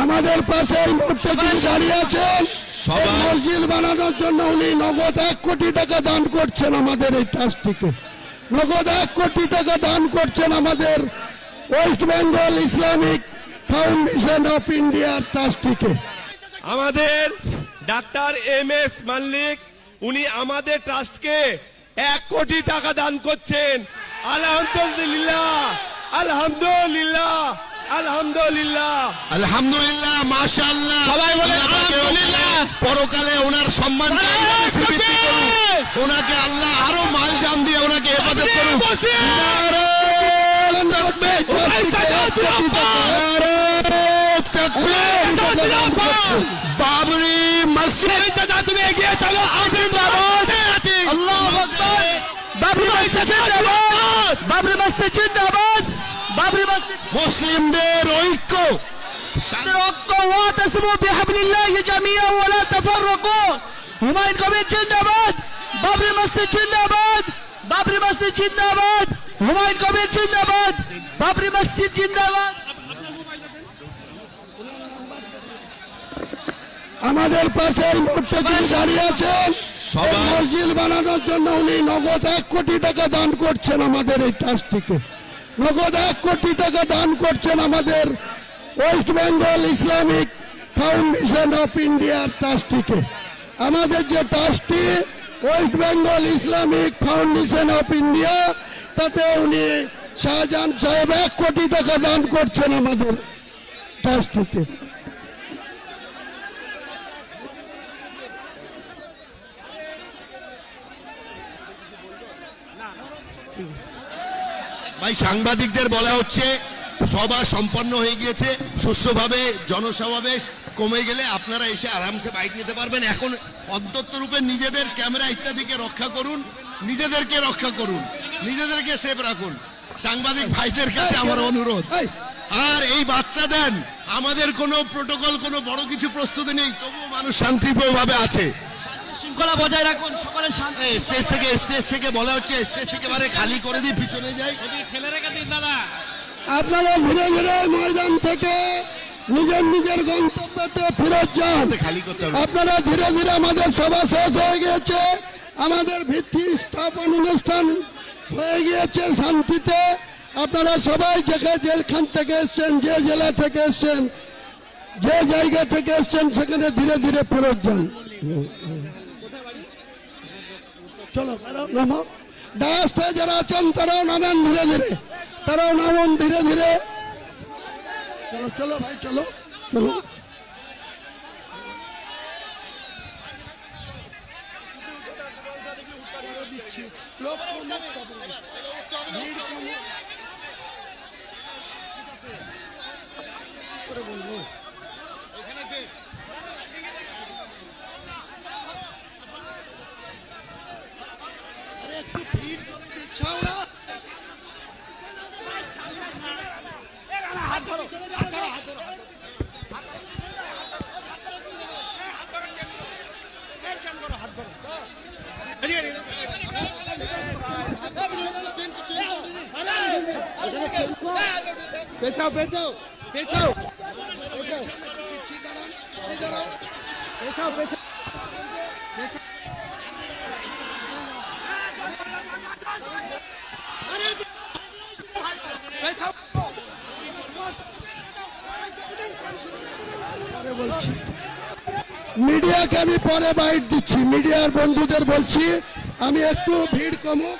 আমাদের পাশে এই মুহূর্তে যিনি দাঁড়িয়ে আছেন, মসজিদ বানানোর জন্য উনি নগদ 1 কোটি টাকা দান করছেন আমাদের এই ট্রাস্টটিকে। নগদ 1 কোটি টাকা দান করছেন আমাদের West Bengal Islamic Foundation of India ট্রাস্টটিকে। আমাদের ডাক্তার MS মাল্লিক উনি আমাদের ট্রাস্টকে 1 কোটি টাকা দান করছেন। আলহামদুলিল্লাহ, আলহামদুলিল্লাহ, আলহামদুলিল্লাহ, আলহামদুলিল্লাহ, মাশাআল্লাহ। সবাই বলে আলহামদুলিল্লাহ। পরকালে ওনার সম্মান ওনাকে আল্লাহ আরো মাল জান দিয়ে ওনাকে হেফাজত করুন। বাবরি মসজিদ তুমি এগিয়ে চলো, আমি আছি। আল্লাহু আকবার। বাবরি মসজিদ জিন্দাবাদ, বাবরি মসজিদ জিন্দাবাদ, বাবরি মসজিদ। মুসলিমদের ঐক্য واعتصموا بحبل الله جميعا ولا تفرقوا. হুমায়ুন কবির জিন্দাবাদ, বাবরি মসজিদ জিন্দাবাদ, বাবরি মসজিদ জিন্দাবাদ, হুমায়ুন কবির জিন্দাবাদ, বাবরি মসজিদ জিন্দাবাদ। আমাদের পাশে এই মুহূর্তে যিনি দাঁড়িয়ে আছেন, মসজিদ বানানোর জন্য উনি নগদ 1 কোটি টাকা দান করছেন আমাদের এই ট্রাস্টটিকে। নগদ 1 কোটি টাকা দান করছেন আমাদের West Bengal Islamic Foundation of India ট্রাস্টটিকে। আমাদের যে ট্রাস্টটি West Bengal Islamic Foundation of India, তাতে উনি শাহজাহান সাহেব 1 কোটি টাকা দান করছেন আমাদের ট্রাস্টটিতে। ভাই, সাংবাদিকদের বলা হচ্ছে সভা সম্পন্ন হয়ে গিয়েছে সুষ্ঠুভাবে, জনসমাবেশ কমে গেলে আপনারা এসে আরামসে বাইট নিতে পারবেন। এখন অন্তত রূপে নিজেদের ক্যামেরা ইত্যাদিকে রক্ষা করুন, নিজেদেরকে রক্ষা করুন, নিজেদেরকে সেফ রাখুন। সাংবাদিক ভাইদের কাছে আমার অনুরোধ। আর এই বার্তা দেন, আমাদের কোনো প্রোটোকল, কোনো বড় কিছু প্রস্তুতি নেই, তবুও মানুষ শান্তিপ্রিয়ভাবে আছে। শৃঙ্খলা বজায় রাখুন, সকলের শান্তি। স্টেজ থেকে বলা হচ্ছে স্টেজ থেকে বারে খালি করে দিয়ে পিছনে যাই। আপনারা ধীরে ধীরে ময়দান থেকে নিজের নিজের গন্তব্যতে ফেরত যান। খালি করতে হবে। আপনারা ধীরে ধীরে, আমাদের সভা শেষ হয়ে গিয়েছে, আমাদের ভিত্তি স্থাপন অনুষ্ঠান হয়ে গিয়েছে শান্তিতে। আপনারা সবাই যেখান থেকে এসছেন, যে জেলা থেকে এসছেন, যে জায়গা থেকে এসছেন, সেখানে ধীরে ধীরে ফেরত যান। চলো নামো, ডায়াসে যারা আছেন তারাও নামেন ধীরে ধীরে, তারাও নামুন ধীরে ধীরে। চলো চলো ভাই, চলো চলো। পেছাও পেছাও পেছাও পেছাও পেছাও। বলছি মিডিয়াকে আমি পরে বাইট দিচ্ছি, মিডিয়ার বন্ধুদের বলছি আমি একটু ভিড় কমুক।